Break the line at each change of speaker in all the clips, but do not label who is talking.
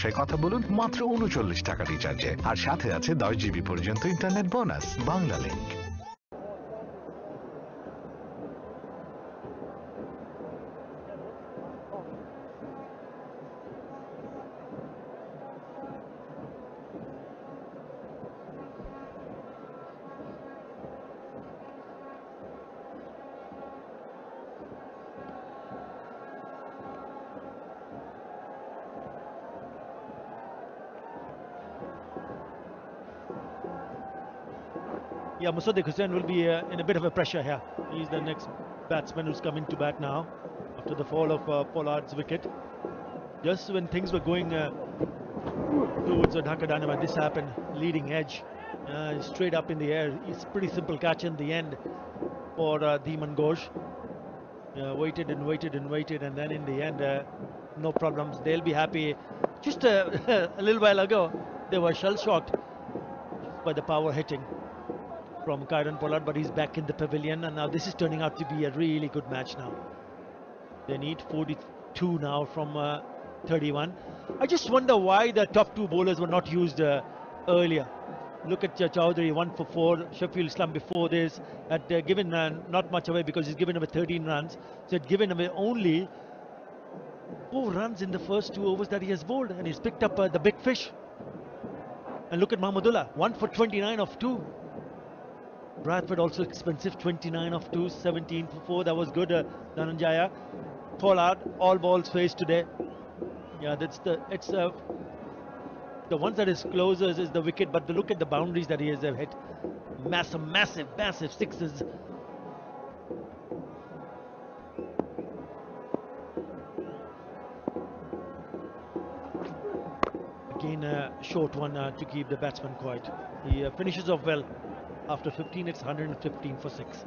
ভাষায় কথা বলুন মাত্র ৩৯ টাকা রিচার্জে, আর সাথে আছে 10 জিবি পর্যন্ত internet bonus. Bangla link.
Yeah, Musaddiq Hussain will be in a bit of a pressure here. He's the next batsman who's coming to bat now after the fall of Pollard's wicket. Just when things were going towards Dhaka Dynamo, this happened. Leading edge, straight up in the air. It's a pretty simple catch in the end for Dhiman Ghosh. Waited and waited and waited, and then in the end, no problems. They'll be happy. Just a little while ago, they were shell-shocked by the power hitting from Kieron Pollard, but he's back in the pavilion, and now this is turning out to be a really good match now. They need 42 now from 31. I just wonder why the top two bowlers were not used earlier. Look at Chowdhury, 1 for 4. Sheffield Islam before this had given not much away because he's given away 13 runs. So he'd given away only 4 runs in the first 2 overs that he has bowled, and he's picked up the big fish. And look at Mahmudullah, 1 for 29 of 2. Bradford also expensive, 29 of 2, 17 for 4. That was good. Dhananjaya, Pollard, all balls faced today. Yeah, it's the ones that is closest is the wicket, but look at the boundaries that he has hit. Massive sixes. Again, a short one to keep the batsman quiet. He finishes off well. After 15, it's 115 for 6.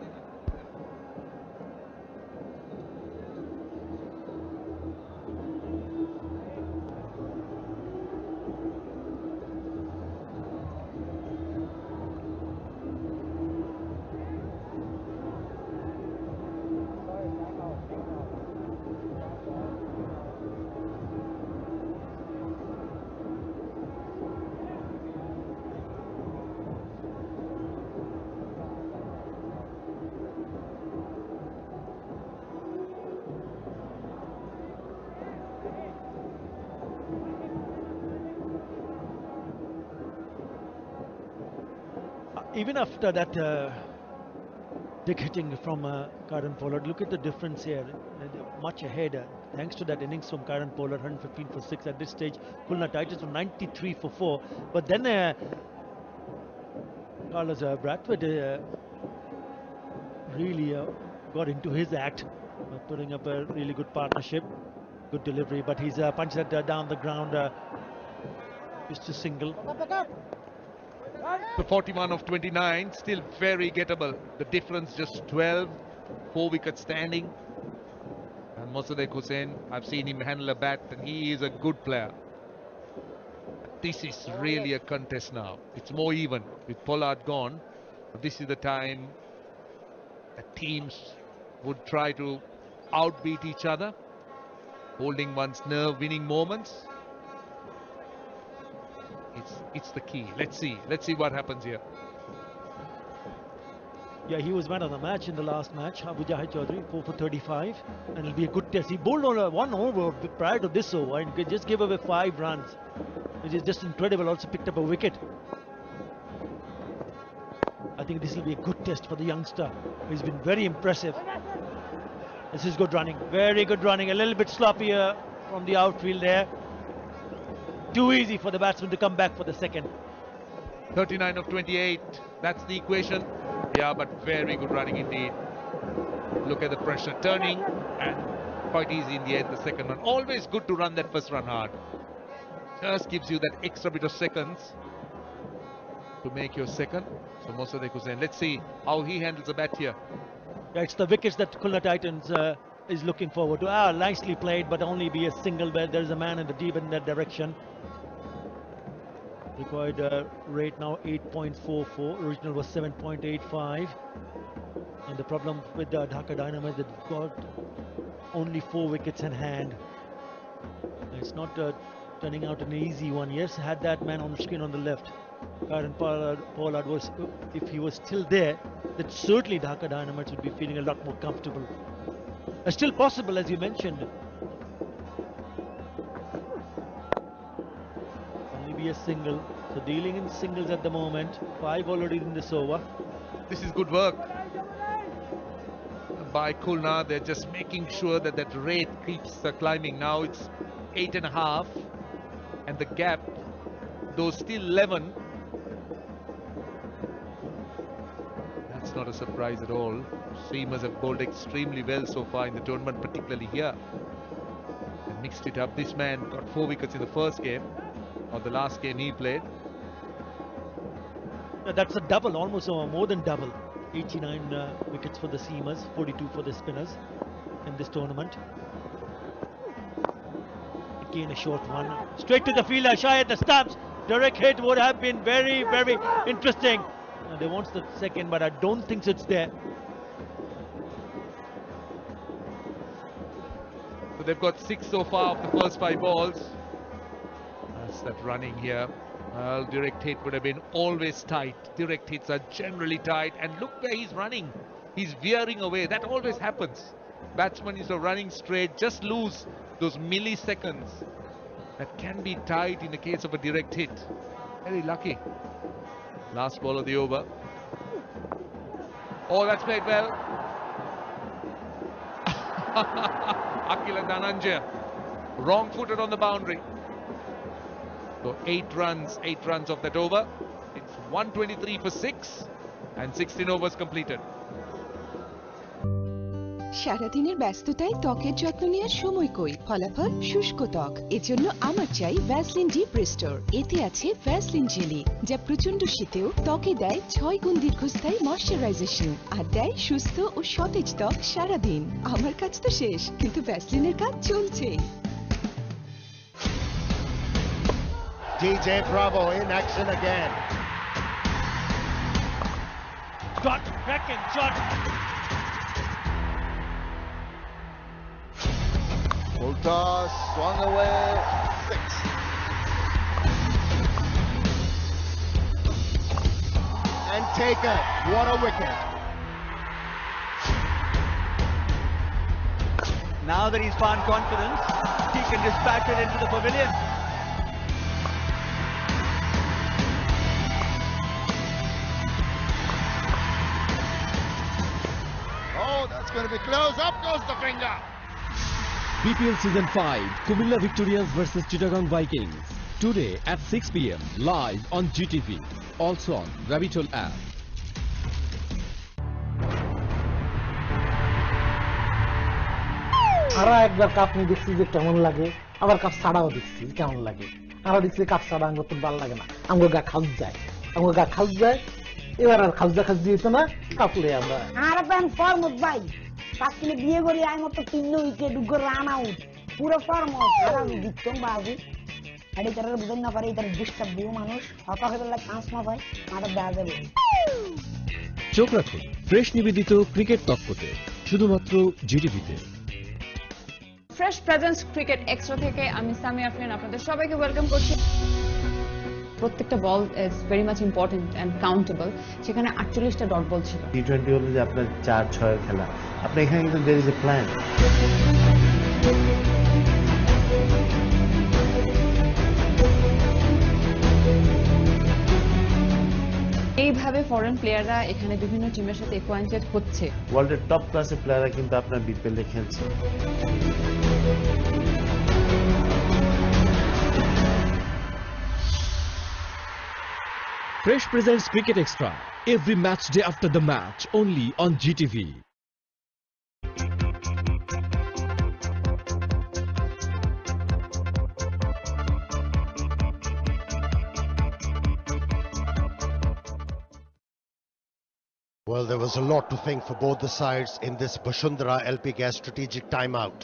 Even after that big hitting from Kieron Pollard, look at the difference here. Much ahead thanks to that innings from Kieron Pollard, 115 for 6 at this stage. Khulna Titans were 93 for 4. But then Carlos Bradford really got into his act, putting up a really good partnership, good delivery. But he's punched that down the ground, just a single.
The 41 of 29, still very gettable. The difference just 12, 4 wickets standing. And Musaddiq Hussain, I've seen him handle a bat, and he is a good player. This is really a contest now. It's more even with Pollard gone. This is the time that teams would try to outbeat each other, holding one's nerve, winning moments. It's the key. Let's see what happens here.
Yeah, he was man of the match in the last match. Abu Jahid Chaudhary, 4 for 35, and it'll be a good test. He bowled on 1 over prior to this over and just gave away 5 runs, which is just incredible. Also picked up a wicket. I think this will be a good test for the youngster. He's been very impressive. This is good running, very good running. A little bit sloppier from the outfield there. Too easy for the batsman to come back for the second.
39 of 28, that's the equation. Yeah, but very good running indeed. Look at the pressure turning, and quite easy in the end, the second run. Always good to run that first run hard. Just gives you that extra bit of seconds to make your second. So Musaddiq Hussain, let's see how he handles the bat here.
Yeah, it's the wickets that Khulna Titans is looking forward to. Nicely played, but only be a single. There's a man in the deep in that direction. Required rate now 8.44. Original was 7.85. And the problem with the Dhaka Dynamo is they've got only 4 wickets in hand. It's not turning out an easy one. Yes, had that man on the screen on the left. Karen Pollard was, if he was still there, then certainly Dhaka Dynamites would be feeling a lot more comfortable. Still possible, as you mentioned. Only be a single. So dealing in singles at the moment. 5 already in this over.
This is good work by Khulna. They're just making sure that that rate keeps climbing. Now it's 8.5, and the gap, though still 11, that's not a surprise at all. Seamers have bowled extremely well so far in the tournament, particularly here. They mixed it up. This man got 4 wickets in the first game, or the last game he played.
That's a double, almost more than double. 89 wickets for the seamers, 42 for the spinners in this tournament. Again a short one, straight to the fielder, shy at the stumps. Direct hit would have been very, very interesting. They want the second, but I don't think it's there.
So they've got 6 so far of the first 5 balls. That's that running here. Well, direct hit would have been always tight. Direct hits are generally tight, and look where he's running. He's veering away. That always happens. Batsmen, instead of running straight, just lose those milliseconds. That can be tight in the case of a direct hit. Very lucky. Last ball of the over. Oh, that's played well. Akila Dhananjaya, wrong-footed on the boundary. So 8 runs of that over. It's 123 for 6 and 16 overs completed.
সারাদিনের ব্যস্ততায় ত্বকের যত্ন নেওয়ার সময় কই, ফলাফল শুষ্ক ত্বক। এজন্য আমার চাই ভ্যাসলিন ডিপ রিস্টোর। এতে আছে ভ্যাসলিন জেলি, যা প্রচন্ড শীতেও ত্বকে দেয় 6 গুণ দীর্ঘস্থায়ী ময়শ্চারাইজেশন আর দেয় সুস্থ ও সতেজ ত্বক সারাদিন। আমার কাজ তো শেষ, কিন্তু ভ্যাসলিনের কাজ চলছে।
DJ Bravo in action again.
Shot, cracking shot.
Full toss, swung away, 6. And taken. What a wicket.
Now that he's found confidence, he can dispatch it into the pavilion.
Oh, that's going to be close. Up goes the finger.
BPL Season 5, Kumilla Victorians versus Chittagong Vikings. Today at 6 p.m. live on GTV. Also on Rabbit app.
আরা একবার cup নিয়ে দেখছি যে কেমন লাগে, আবার cup ছাড়াও দেখছি কেমন লাগে। আরা দেখছি কাপ ছাড়া আঙ্গুর তো ভালো লাগে না, আঙ্গুর গা খাউজ যায়। এবার আর খাউজা হইতো না, কাপ লই আমরা।
আর প্যান ফরমত ভাই, পাঁচলে বিয়ে করি আই মত 3 উইকেট উগো রান আউট, পুরো ফরমত। আর আমি জিততাম বাবু। আরে তারা বুঝন না পারে, তারা ডিস্টার্ব দিও মানুষ, হতা হয়ে গেলে চান্স না পায়, মাথা দেয়া যাবে।
চোখ রাখুন ফ্রেশ নিবেদিত ক্রিকেট তকপতে, শুধুমাত্র জিটিভিতে।
ফ্রেশ প্রেজেন্স ক্রিকেট এক্সট্রা থেকে আমি সামি আফরিন আপনাদের সবাইকে ওয়েলকাম করছি। প্রত্যেকটা ball is very much important and countable. সেখানে 48টা ডট বল ছিল।
টি20 হলো যে আপনার 4-6 এর খেলা, আপনি এখানে কিন্তু দেয়ার ইজ এ প্ল্যান।
এইভাবে ফরেন প্লেয়াররা এখানে বিভিন্ন টিমের সাথে অ্যাকোয়াইন্টেড হচ্ছে।
ওয়ার্ল্ডের টপ ক্লাসের প্লেয়াররা কিন্তু আপনার বিপিএলে খেলছে।
Fresh presents Cricket Extra every match day after the match, only on GTV.
Well, there was a lot to think for both the sides in this Bashundhara LP Gas strategic timeout.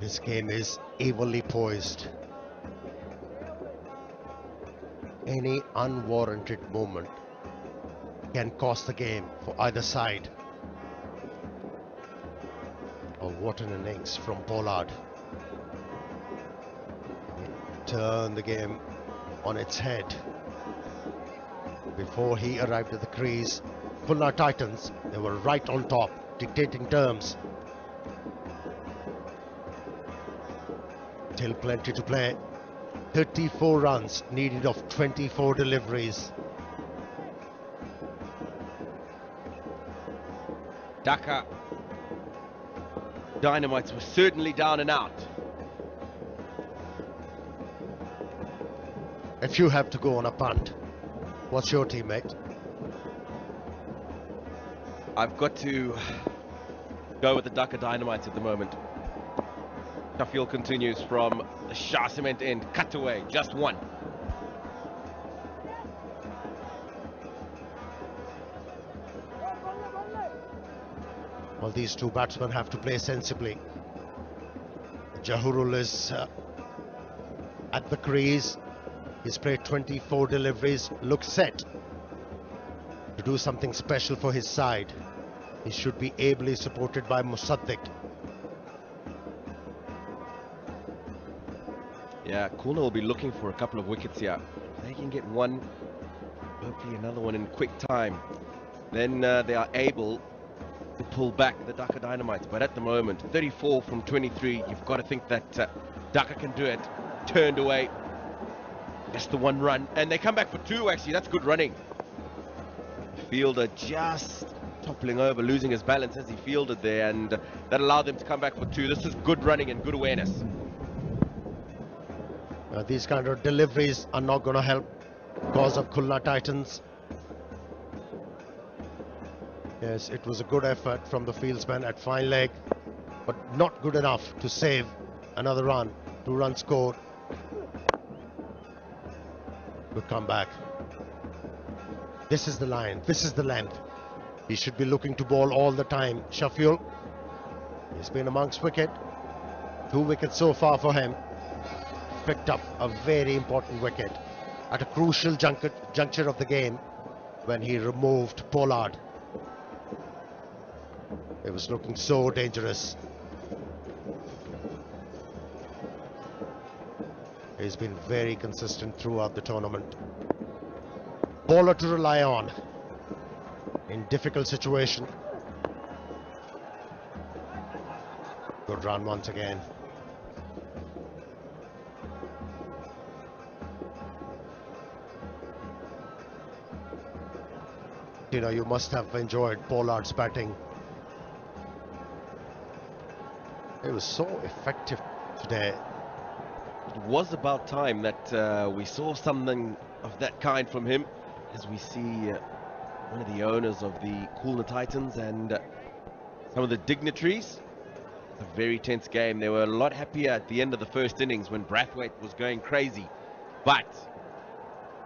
This game is evenly poised. Any unwarranted movement can cost the game for either side. Oh, what an innings from Pollard. turn the game on its head. Before he arrived at the crease, Khulna Titans, they were right on top, dictating terms. Still plenty to play. 34 runs needed of 24 deliveries.
Dhaka Dynamites were certainly down and out.
If you have to go on a punt, what's your teammate?
I've got to go with the Dhaka Dynamites at the moment. Sheffield continues from the Shah Cement end, cut away, just one.
Well, these two batsmen have to play sensibly. Jahurul is at the crease. He's played 24 deliveries, looks set to do something special for his side. He should be ably supported by Musaddiq.
Yeah, Khulna will be looking for a couple of wickets here. If they can get one, hopefully another one in quick time, then they are able to pull back the Dhaka Dynamites. But at the moment, 34 from 23, you've got to think that Dhaka can do it. Turned away. Just the one run. And they come back for two, actually. That's good running. Fielder just toppling over, losing his balance as he fielded there. And that allowed them to come back for two. This is good running and good awareness.
These kind of deliveries are not going to help cause of Khulna Titans. Yes, it was a good effort from the fieldsman at fine leg, but not good enough to save another run. 2 runs scored. Good comeback. This is the line, this is the length. He should be looking to ball all the time. Sheffield, he's been amongst wicket. 2 wickets so far for him. Picked up a very important wicket at a crucial juncture of the game when he removed Pollard. It was looking so dangerous. He's been very consistent throughout the tournament. Bowler to rely on in difficult situation. Good run once again. You know, you must have enjoyed Pollard's batting. It was so effective today.
It was about time that we saw something of that kind from him, as we see one of the owners of the Khulna Titans and some of the dignitaries. It's a very tense game. They were a lot happier at the end of the first innings when Brathwaite was going crazy. But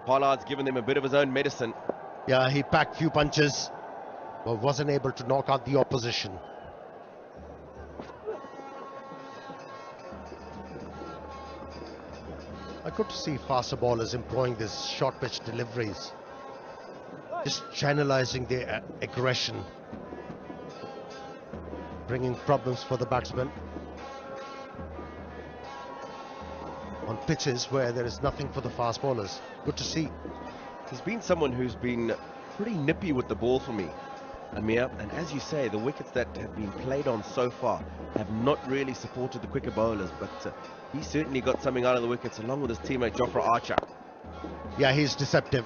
Pollard's given them a bit of his own medicine.
Yeah, he packed few punches, but wasn't able to knock out the opposition. I good to see faster bowlers employing these short pitch deliveries, just channelizing their aggression, bringing problems for the batsmen on pitches where there is nothing for the fast bowlers. Good to see.
He's been someone who's been pretty nippy with the ball for me, Amir, and as you say, the wickets that have been played on so far have not really supported the quicker bowlers, but he certainly got something out of the wickets along with his teammate Jofra Archer.
Yeah, he's deceptive,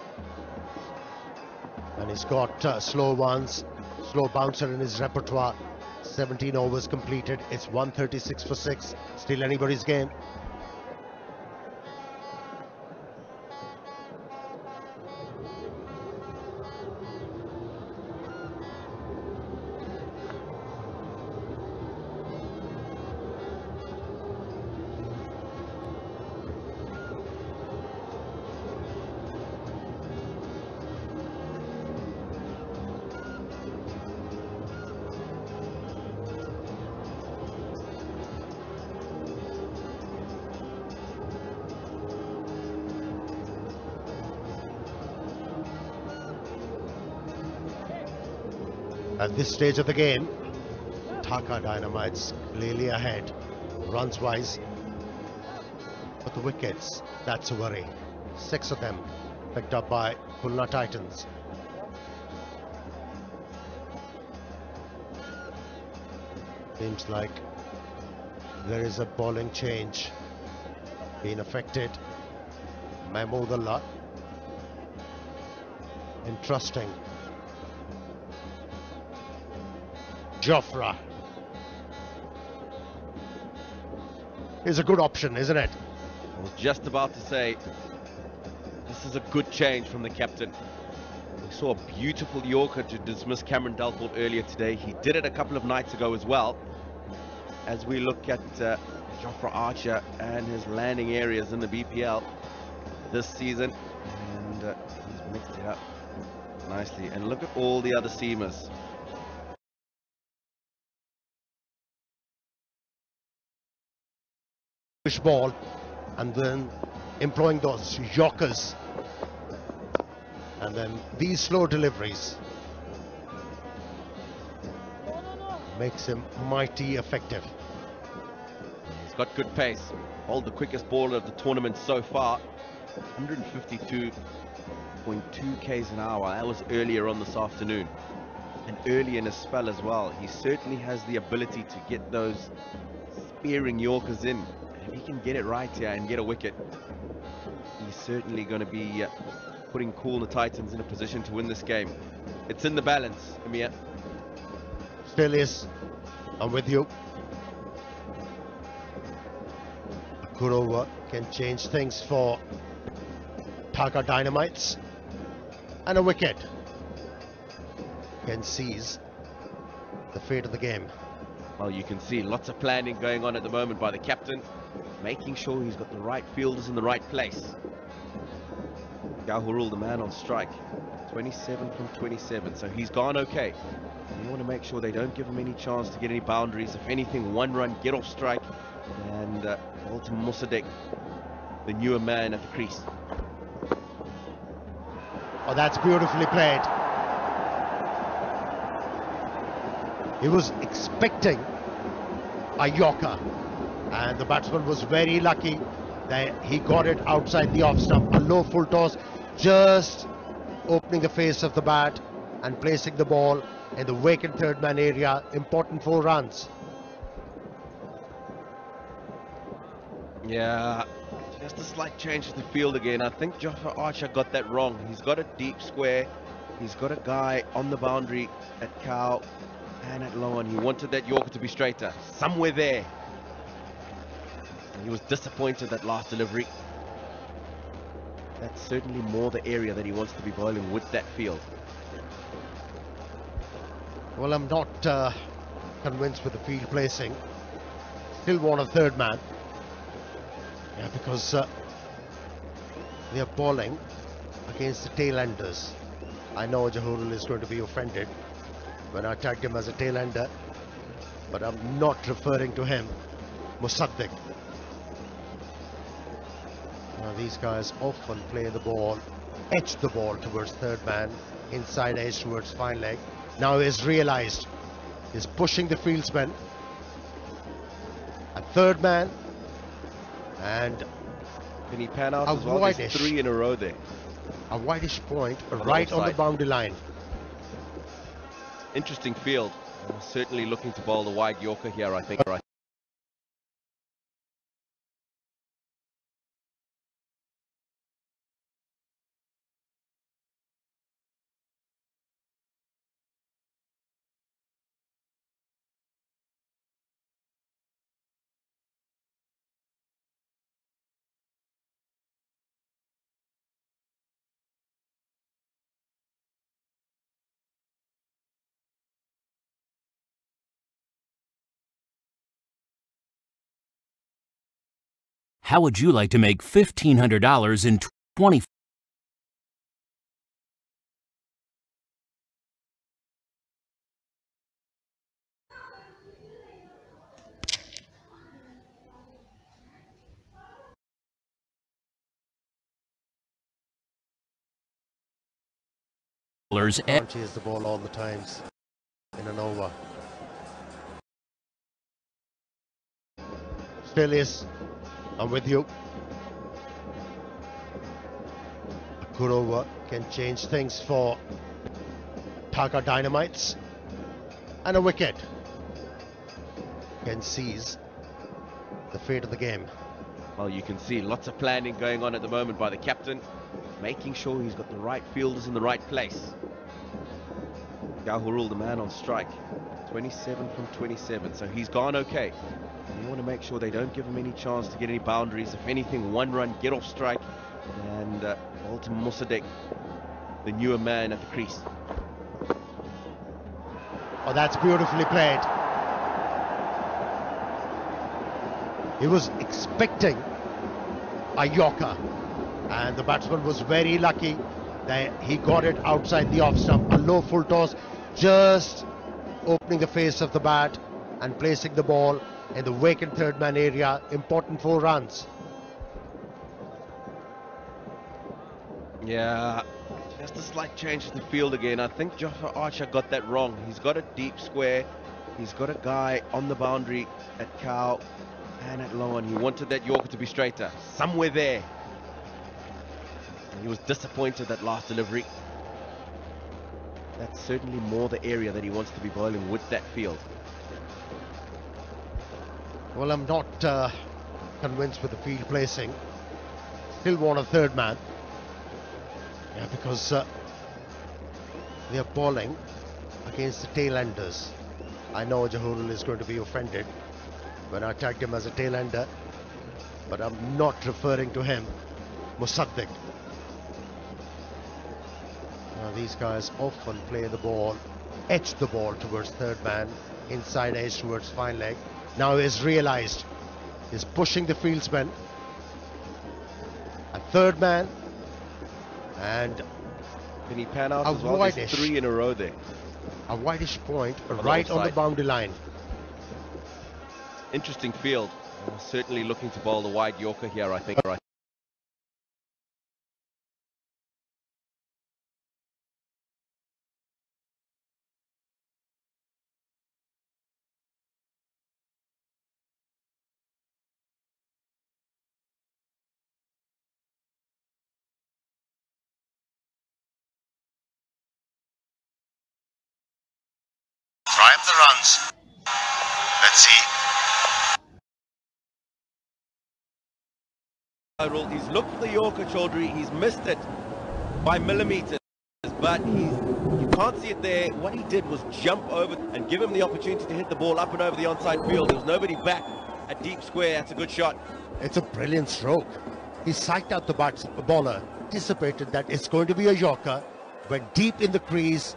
and he's got slow ones, slow bouncer in his repertoire. 17 overs completed. It's 136 for 6. Still anybody's game. At this stage of the game, Dhaka Dynamites clearly ahead, runs-wise. But the wickets, that's a worry. 6 of them picked up by Khulna Titans. Seems like there is a bowling change being affected. Mahmoodullah. Interesting. Jofra is a good option, isn't it?
I was just about to say, this is a good change from the captain. We saw a beautiful Yorker to dismiss Cameron Delthorpe earlier today. He did it a couple of nights ago as well. As we look at Jofra Archer and his landing areas in the BPL this season, and he's mixed it up nicely. And look at all the other seamers.
Ball, and then employing those Yorkers, and then these slow deliveries makes him mighty effective.
He's got good pace. Bowled the quickest bowler of the tournament so far. 152.2 k's an hour. That was earlier on this afternoon, and early in his spell as well. He certainly has the ability to get those spearing Yorkers in. If he can get it right here and get a wicket, he's certainly going to be putting Khulna Titans in a position to win this game. It's in the balance, Amir.
Still is. I'm with you. A good over can change things for Dhaka Dynamites, and a wicket can seize the fate of the game.
Well, you can see lots of planning going on at the moment by the captain, making sure he's got the right fielders in the right place. Gahurul, the man on strike, 27 from 27, so he's gone okay. You want to make sure they don't give him any chance to get any boundaries. If anything, one run, get off strike, and ball to Mossadegh, the newer man at the crease.
Oh, that's beautifully played. He was expecting a Yorker, and the batsman was very lucky that he got it outside the off stump. A low full toss, just opening the face of the bat and placing the ball in the vacant third man area. Important 4 runs.
Yeah, just a slight change to the field again. I think Jofra Archer got that wrong. He's got a deep square. He's got a guy on the boundary at Cow and at low, and he wanted that Yorker to be straighter, somewhere there. And he was disappointed that last delivery. That's certainly more the area that he wants to be bowling with that field.
Well, I'm not convinced with the field placing. Still want a third man. Yeah, because they are bowling against the tail-enders. I know Jahurul is going to be offended when I tagged him as a tail-ender, but I'm not referring to him. Mossadegh. Now these guys often play the ball, edge the ball towards third man, inside edge towards fine leg. Now he's realized he's pushing the fieldsman. A third man, and
can he pan out as well? There's 3 in a row there.
A whitish point right on the boundary line.
Interesting field. Certainly looking to bowl the wide Yorker here, I think. Right.
How would you like to make $1,500 in 20?
Can't chase the ball all the times in an over. Still is. I'm with you. Kurova can change things for Dhaka Dynamites. And a wicket can seize the fate of the game.
Well, you can see lots of planning going on at the moment by the captain, making sure he's got the right fielders in the right place. Jahurul, the man on strike, 27 from 27, so he's gone okay. You want to make sure they don't give him any chance to get any boundaries. If anything, one run, get off strike, and ball to Mossadegh, the newer man at the crease.
Oh, that's beautifully played. He was expecting a Yorker, and the batsman was very lucky that he got it outside the off stump. A low full toss, just opening the face of the bat and placing the ball in the vacant third man area. Important 4 runs.
Yeah, just a slight change to the field again. I think Jofra Archer got that wrong. He's got a deep square. He's got a guy on the boundary at Cow and at low on. He wanted that Yorker to be straighter, somewhere there. And he was disappointed that last delivery. That's certainly more the area that he wants to be bowling with that field.
Well, I'm not convinced with the field placing. Still want a third man. Yeah, because they are bowling against the tail-enders. I know Jahurul is going to be offended when I tagged him as a tail-ender, but I'm not referring to him, Mossadegh. Now these guys often play the ball, edge the ball towards third man, inside edge towards fine leg. Now he's realized he's pushing the fieldsman. A third man, and
can he pan out as well? There's 3 in a row there.
A whitish point right on the boundary line.
Interesting field. Certainly looking to bowl the wide Yorker here, I think.
Try up the runs. Let's see.
He's looked for the Yorker, Chaudhary. He's missed it by millimeters, but you can't see it there. What he did was jump over and give him the opportunity to hit the ball up and over the onside field. There was nobody back at deep square. That's a good shot.
It's a brilliant stroke. He psyched out the bowler, anticipated that it's going to be a Yorker, went deep in the crease,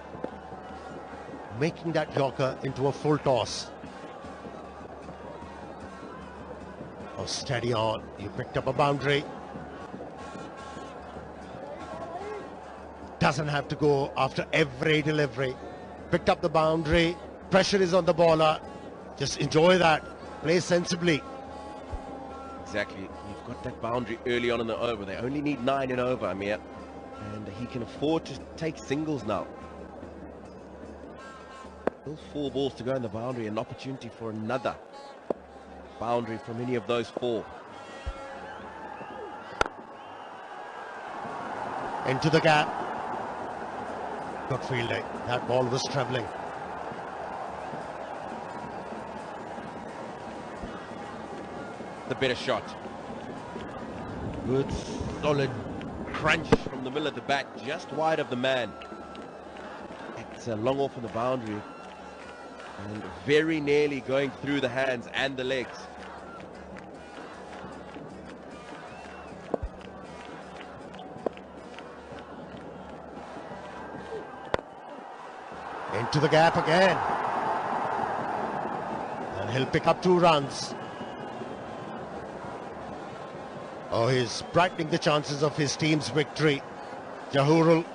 making that Yorker into a full toss. Oh, steady on. You picked up a boundary. Doesn't have to go after every delivery. Picked up the boundary. Pressure is on the bowler. Just enjoy that. Play sensibly.
Exactly. You've got that boundary early on in the over. They only need 9 in over, Amir. And he can afford to take singles now. Still 4 balls to go in the boundary. An opportunity for another boundary from any of those 4.
Into the gap. Good fielding. That ball was travelling.
The better shot. Good solid crunch from the middle of the bat, just wide of the man. It's a long off on the boundary and very nearly going through the hands and the legs.
Into the gap again. And he'll pick up 2 runs. Oh, he's brightening the chances of his team's victory. Jahurul,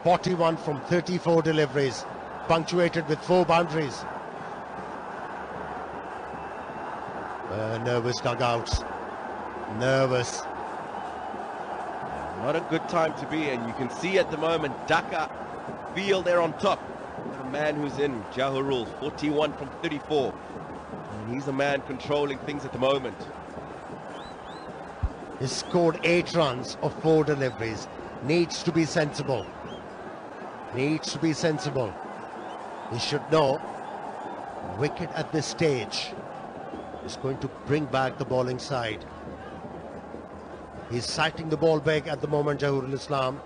41 from 34 deliveries, punctuated with 4 boundaries. Nervous dugouts. Nervous.
Not a good time to be in. You can see at the moment Dhaka feel they're on top. The man who's in, Jahurul, 41 from 34. And he's the man controlling things at the moment.
He scored 8 runs of 4 deliveries. Needs to be sensible. Needs to be sensible. He should know wicket at this stage is going to bring back the bowling side. He's sighting the ball big at the moment, Jahurul Islam.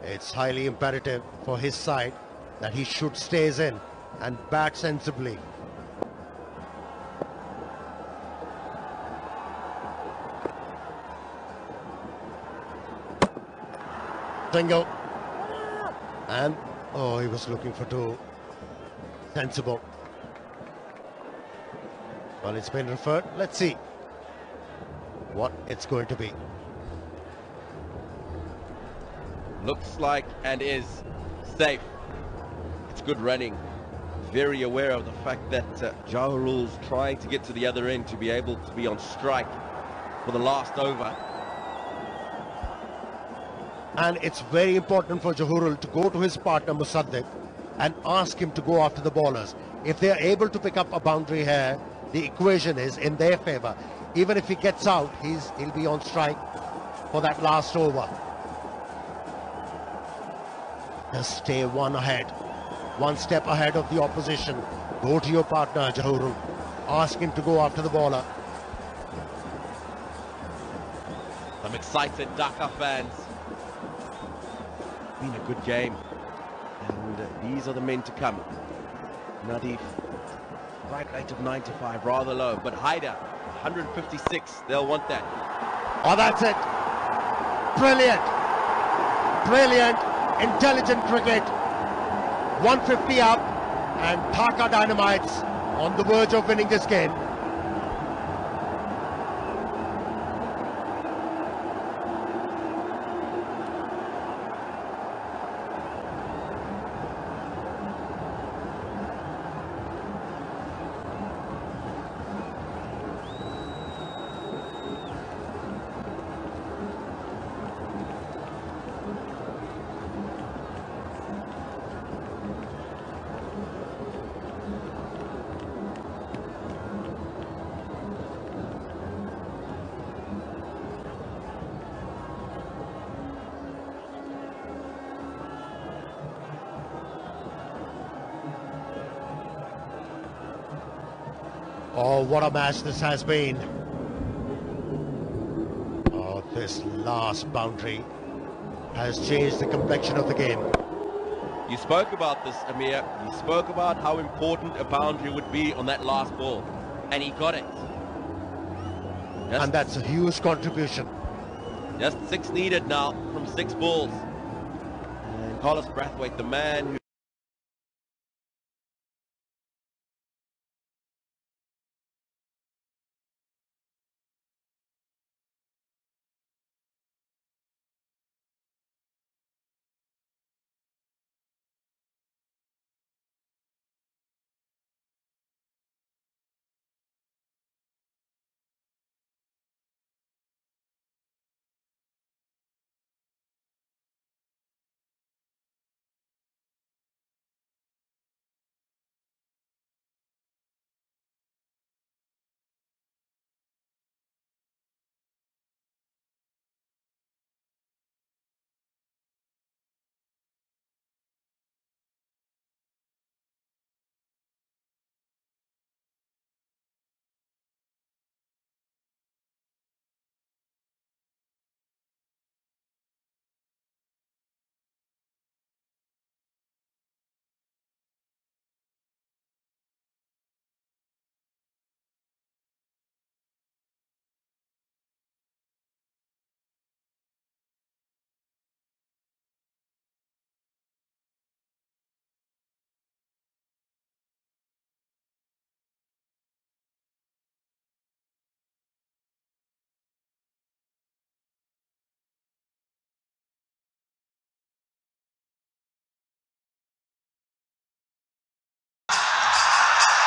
It's highly imperative for his side that he should stays in and bat sensibly. Single. And, oh, he was looking for 2. Sensible. Well, it's been referred. Let's see what it's going to be.
Looks like and is safe. It's good running. Very aware of the fact that Jahurul's trying to get to the other end to be able to be on strike for the last over.
And it's very important for Jahurul to go to his partner Musaddiq and ask him to go after the bowlers. If they are able to pick up a boundary here, the equation is in their favour. Even if he gets out, he'll be on strike for that last over. Just stay one ahead, one step ahead of the opposition. Go to your partner Jahurul. Ask him to go after the bowler.
Some excited Dhaka fans. Been a good game, and these are the men to come. Nadif, right rate of 95, rather low, but Haida, 156, they'll want that.
Oh, that's it. Brilliant. Brilliant, intelligent cricket. 150 up, and Dhaka Dynamites on the verge of winning this game. Oh, what a match this has been. Oh, this last boundary has changed the complexion of the game.
You spoke about this, Amir. You spoke about how important a boundary would be on that last ball, and he got it.
And that's a huge contribution.
Just 6 needed now from 6 balls. And Carlos Brathwaite, the man who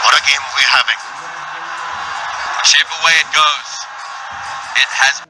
What a game we're having.
whichever way it goes, it has.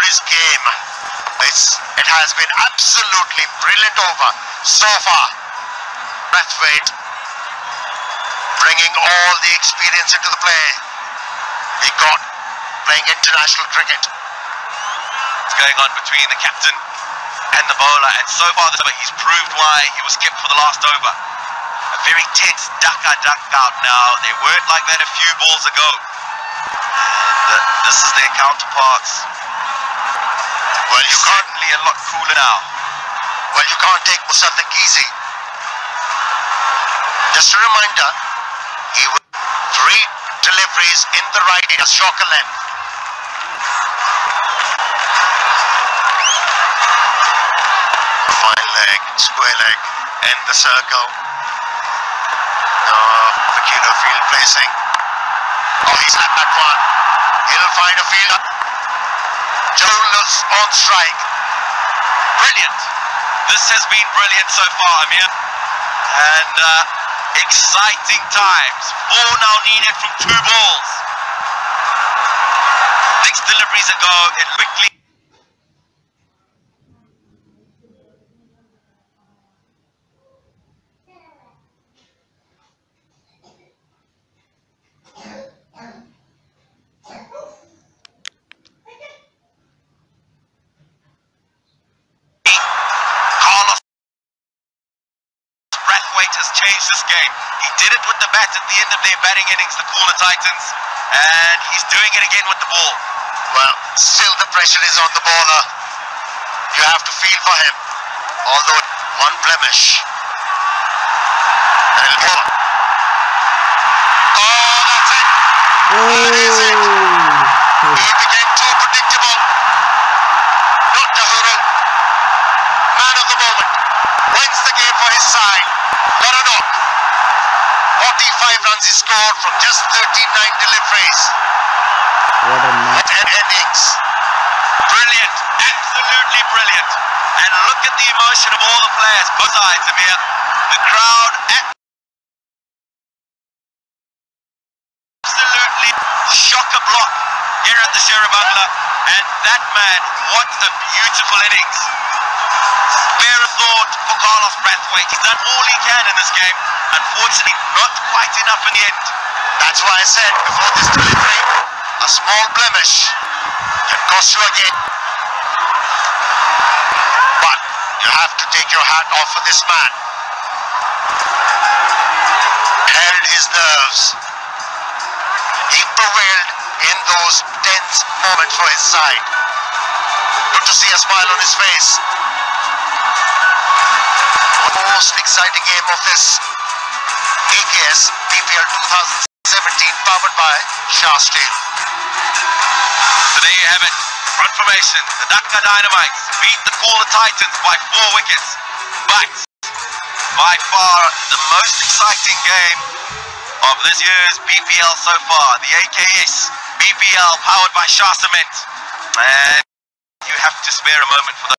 his game. It has been absolutely brilliant over so far. Brathwaite bringing all the experience into the play he got playing international cricket.
It's going on between the captain and the bowler, and so far he's proved why he was kept for the last over. A very tense dhaka out now. They weren't like that a few balls ago. And this is their counterparts.
Well, you can't.
Certainly a lot cooler now.
Well, you can't take Musaddiq easy. Just a reminder, he was 3 deliveries in the right as shocker length. Fine leg, square leg, end the circle. Peculiar field placing. Oh, he's had that one. He'll find a fielder. Jonas on strike.
Brilliant. This has been brilliant so far, Amir. And exciting times. 4 now needed from 2 balls. 6 deliveries ago, it quickly. Has changed this game. He did it with the bat at the end of their batting innings, the Khulna Titans, and he's doing it again with the ball.
Well, still the pressure is on the bowler. You have to feel for him, although one blemish. And he'll go. Oh, that's it. That is it. He became too predictable. Not Dahurul, man of the moment, wins the game for his side. Got a knock. 45 runs he scored from just 39 deliveries.
What a match.
10 innings.
Brilliant, absolutely brilliant. And look at the emotion of all the players, both sides, Amir. The crowd absolutely shock-a-block here at the Sherabangla. And that man, what a beautiful innings. Spare a thought for Carlos Brathwaite. He's done all he can in this game. Unfortunately, not quite enough in the end.
That's why I said before this delivery, a small blemish can cost you a game. But you have to take your hat off for this man. Held his nerves. He prevailed in those tense moments for his side. Good to see a smile on his face. The most exciting game of this AKS BPL 2017, powered by Shah Steel.
So there you have it. Front formation. The Dhaka Dynamites beat the Khulna Titans by 4 wickets. But by far the most exciting game of this year's BPL so far. The AKS BPL powered by Shah Cement. And you have to spare a moment for those